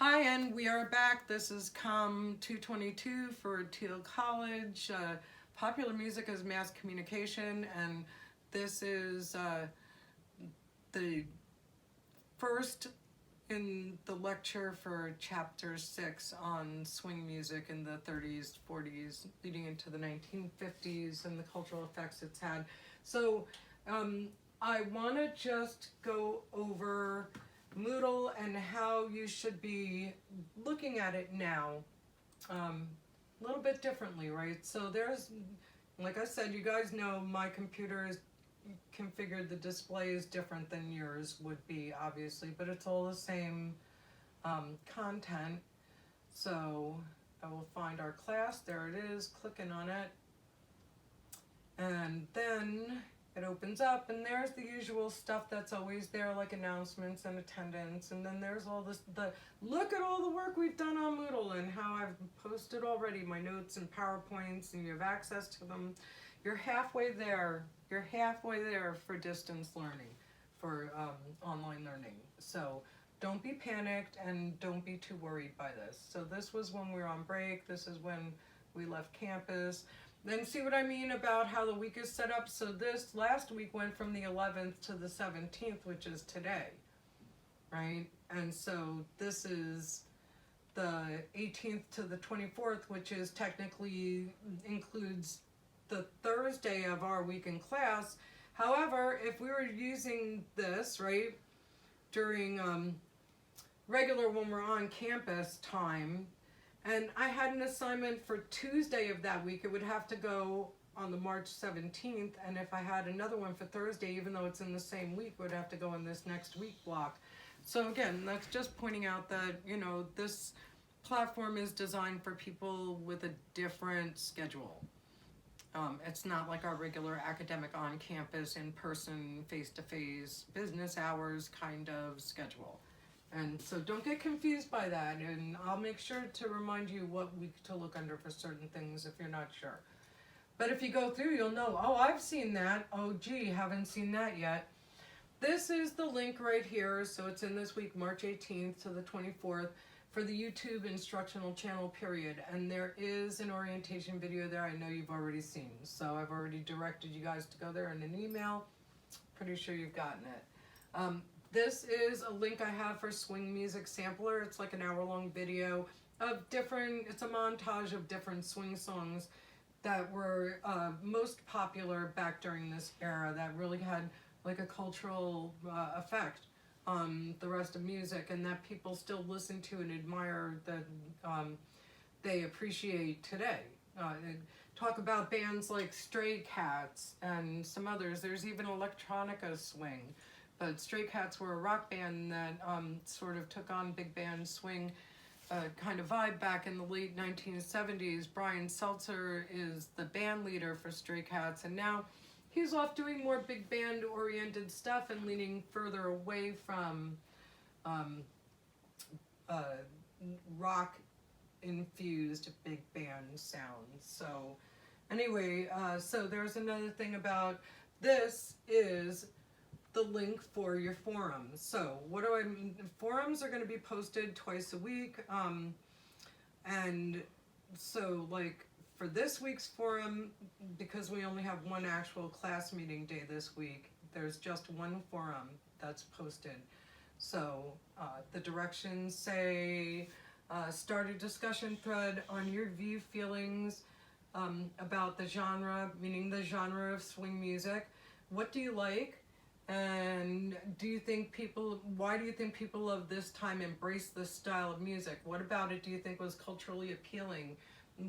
Hi, and we are back. This is COM 222 for Teal College. Popular music is mass communication, and this is the first in the lecture for chapter 6 on swing music in the 30s, 40s, leading into the 1950s and the cultural effects it's had. So I want to just go over Moodle and how you should be looking at it now a little bit differently, right? So there's, like I said, you guys know my computer is configured, the display is different than yours would be, obviously, but it's all the same content. So I will find our class, there it is, clicking on it, and then it opens up, and there's the usual stuff that's always there, like announcements and attendance, and then there's all this, look at all the work we've done on Moodle and how I've posted already my notes and PowerPoints, and you have access to them. You're halfway there. You're halfway there for distance learning, for online learning. So don't be panicked and don't be too worried by this. So this was when we were on break. This is when we left campus. Then see what I mean about how the week is set up? So this last week went from the 11th to the 17th, which is today, right? And so this is the 18th to the 24th, which is technically includes the Thursday of our week in class. However, if we were using this, right, during regular when we're on campus time, and I had an assignment for Tuesday of that week, it would have to go on the March 17th, and if I had another one for Thursday, even though it's in the same week, it would have to go in this next week block. So again, that's just pointing out that, you know, this platform is designed for people with a different schedule. It's not like our regular academic on-campus, in-person, face-to-face, business hours kind of schedule. And so don't get confused by that, and I'll make sure to remind you what week to look under for certain things if you're not sure. But if you go through, you'll know, oh, I've seen that. Oh, gee, haven't seen that yet. This is the link right here, so it's in this week, March 18th to the 24th, for the YouTube instructional channel period. And there is an orientation video there I know you've already seen. So I've already directed you guys to go there in an email. Pretty sure you've gotten it. This is a link I have for Swing Music Sampler. It's like an hour-long video of different, it's a montage of different swing songs that were most popular back during this era that really had like a cultural effect on the rest of music, and that people still listen to and admire, that they appreciate today. Talk about bands like Stray Cats and some others. There's even Electronica Swing. But Stray Cats were a rock band that sort of took on big band swing kind of vibe back in the late 1970s. Brian Seltzer is the band leader for Stray Cats, and now he's off doing more big band oriented stuff and leaning further away from rock infused big band sounds. So anyway, so there's another thing about this is the link for your forums. So what do I mean? Forums are going to be posted twice a week. And so like for this week's forum, because we only have one actual class meeting day this week, there's just one forum that's posted. So the directions say, start a discussion thread on your view, feelings about the genre, meaning the genre of swing music. What do you like? And do you think people, why do you think people of this time embrace this style of music? What about it do you think was culturally appealing?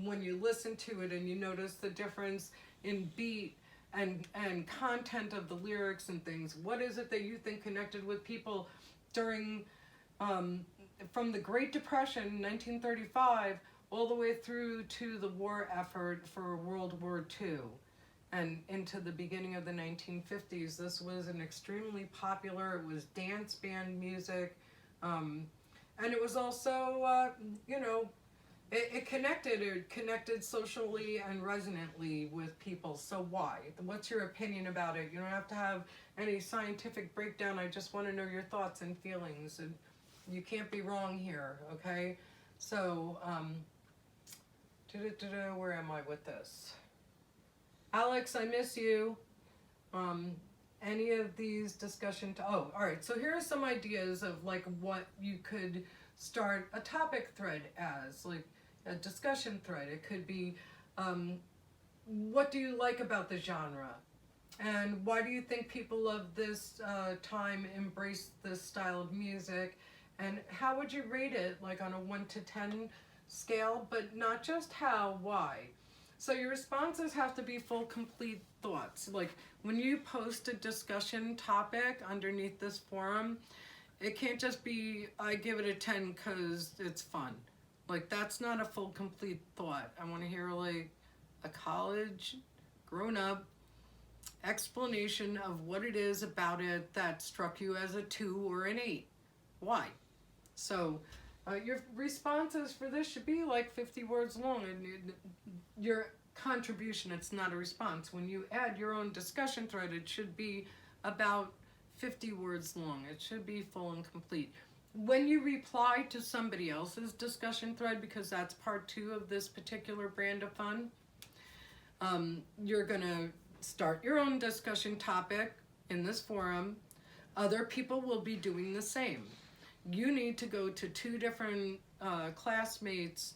When you listen to it and you notice the difference in beat and content of the lyrics and things, what is it that you think connected with people during, from the Great Depression, 1935, all the way through to the war effort for World War II? And into the beginning of the 1950s, this was an extremely popular, it was dance band music, and it was also, you know, it connected socially and resonantly with people. So why? What's your opinion about it? You don't have to have any scientific breakdown. I just want to know your thoughts and feelings. And You can't be wrong here, okay? So, where am I with this? Alex, I miss you. Any of these discussion, oh, all right, so here are some ideas of like what you could start a topic thread as, like a discussion thread. It could be, what do you like about the genre? And why do you think people of this time embrace this style of music? And how would you rate it, like on a 1 to 10 scale, but not just how, why? So your responses have to be full, complete thoughts. Like when you post a discussion topic underneath this forum, it can't just be, I give it a 10 because it's fun. Like that's not a full, complete thought. I want to hear like a college, grown up explanation of what it is about it that struck you as a 2 or an 8. Why? So your responses for this should be like 50 words long, and your contribution, it's not a response. When you add your own discussion thread, it should be about 50 words long. It should be full and complete. When you reply to somebody else's discussion thread, because that's part 2 of this particular brand of fun, you're gonna start your own discussion topic in this forum. Other people will be doing the same. You need to go to 2 different classmates'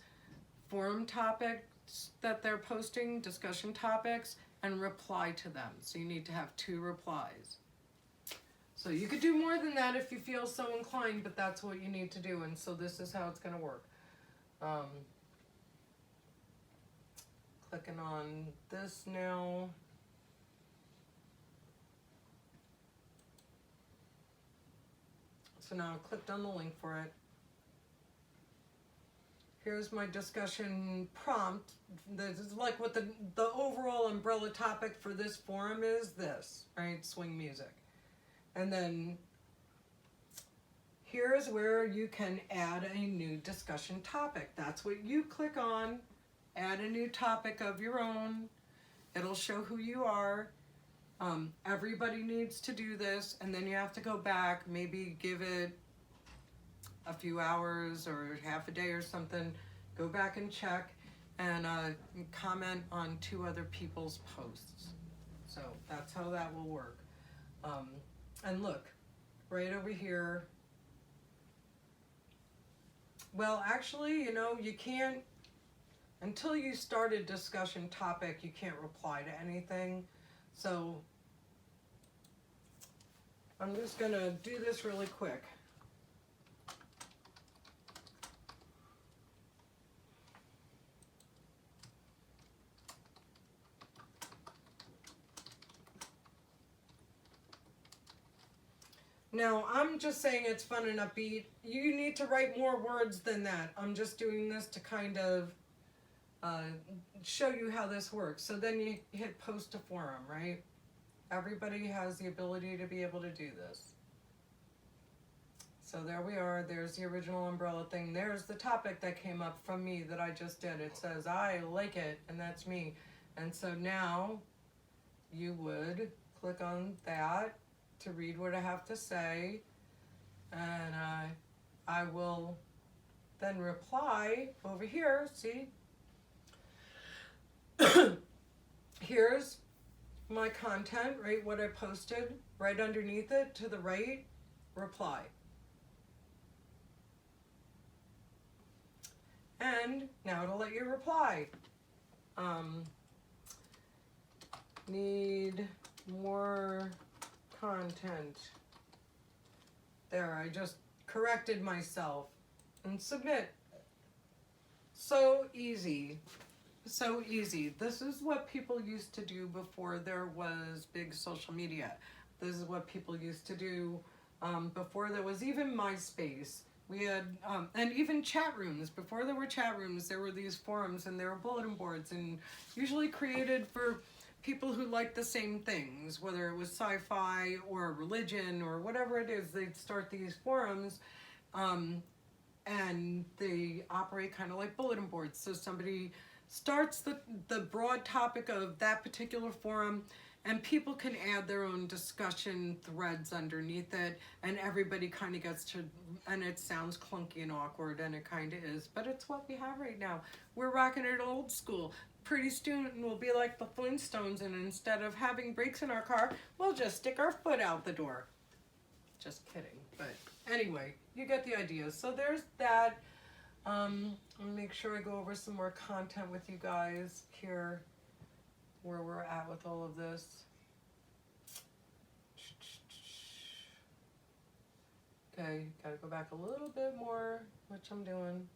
forum topics that they're posting, discussion topics, and reply to them. So you need to have 2 replies. So you could do more than that if you feel so inclined, but that's what you need to do, and so this is how it's going to work. Clicking on this now. So now I clicked on the link for it. Here's my discussion prompt. This is like what the overall umbrella topic for this forum is this, right? Swing music. And then here's where you can add a new discussion topic. That's what you click on. Add a new topic of your own. It'll show who you are. Everybody needs to do this, and then you have to go back, maybe give it a few hours or half a day or something, go back and check, and comment on 2 other people's posts. So that's how that will work. And look, right over here, well, actually, you know, you can't, until you start a discussion topic, you can't reply to anything. So I'm just going to do this really quick. Now, I'm just saying it's fun and upbeat. You need to write more words than that. I'm just doing this to kind of show you how this works. So then you hit post to forum, right? Everybody has the ability to be able to do this. So there we are. There's the original umbrella thing. There's the topic that came up from me that I just did. It says, I like it, and that's me. And so now you would click on that to read what I have to say, and I will then reply over here. See? Here's my content, right? What I posted, right underneath it to the right, reply. And now it'll let you reply. Need more content. There, I just corrected myself. And submit. So easy. So easy. This is what people used to do before there was big social media. This is what people used to do before there was even MySpace. We had, and even chat rooms. Before there were chat rooms, there were these forums and there were bulletin boards, and usually created for people who like the same things, whether it was sci-fi or religion or whatever it is. They'd start these forums, and they operate kind of like bulletin boards. So somebody starts the broad topic of that particular forum, And people can add their own discussion threads underneath it, and everybody kind of gets to, and it sounds clunky and awkward, and it kind of is, but it's what we have right now. We're rocking it old school. Pretty soon we'll be like the Flintstones, and instead of having brakes in our car, we'll just stick our foot out the door. Just kidding, but anyway, you get the idea. So there's that. I'll make sure I go over some more content with you guys here, where we're at with all of this. Okay, gotta go back a little bit more, which I'm doing.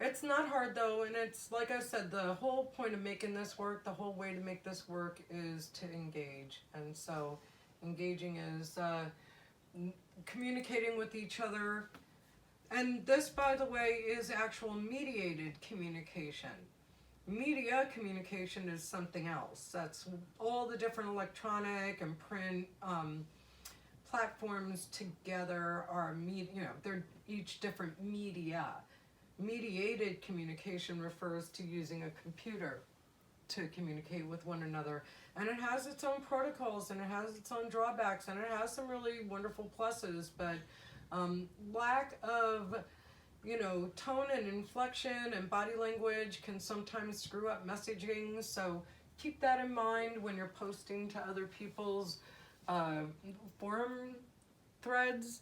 It's not hard though, and it's like I said, the whole point of making this work, the whole way to make this work is to engage. And so engaging is communicating with each other. And this, by the way, is actual mediated communication. Media communication is something else. That's all the different electronic and print platforms together are they're each different media. Mediated communication refers to using a computer to communicate with one another, and it has its own protocols, and it has its own drawbacks, and it has some really wonderful pluses, but lack of tone and inflection and body language can sometimes screw up messaging, so keep that in mind when you're posting to other people's forum threads.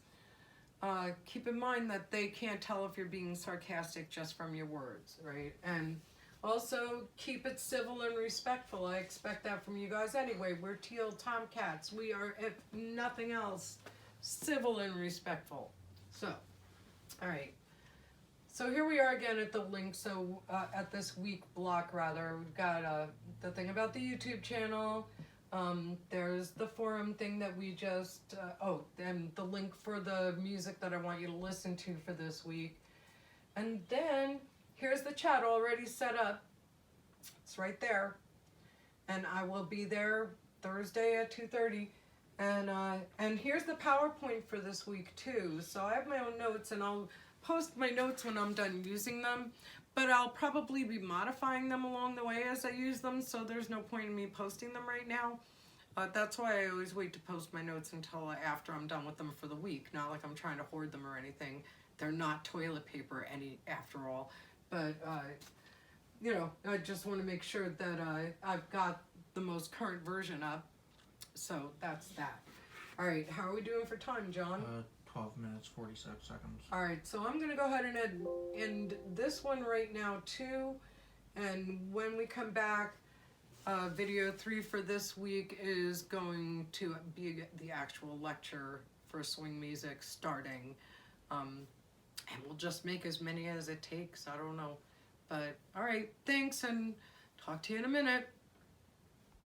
Keep in mind that they can't tell if you're being sarcastic just from your words, right? And also keep it civil and respectful. I expect that from you guys anyway. We're Teal Tomcats. We are, if nothing else, civil and respectful. So, all right. So here we are again at the link. So at this week block, rather, we've got the thing about the YouTube channel. There's the forum thing that we just, and the link for the music that I want you to listen to for this week. And then here's the chat already set up. It's right there. And I will be there Thursday at 2:30. And here's the PowerPoint for this week too. So I have my own notes, and I'll post my notes when I'm done using them, but I'll probably be modifying them along the way as I use them, so there's no point in me posting them right now. That's why I always wait to post my notes until after I'm done with them for the week. Not like I'm trying to hoard them or anything. They're not toilet paper after all. But, I just want to make sure that I've got the most current version up. So that's that. All right, how are we doing for time, John? 12 minutes, 46 seconds. All right, so I'm going to go ahead and end this one right now, too. And when we come back, video 3 for this week is going to be the actual lecture for swing music starting. And we'll just make as many as it takes. I don't know. But, all right, thanks, and talk to you in a minute.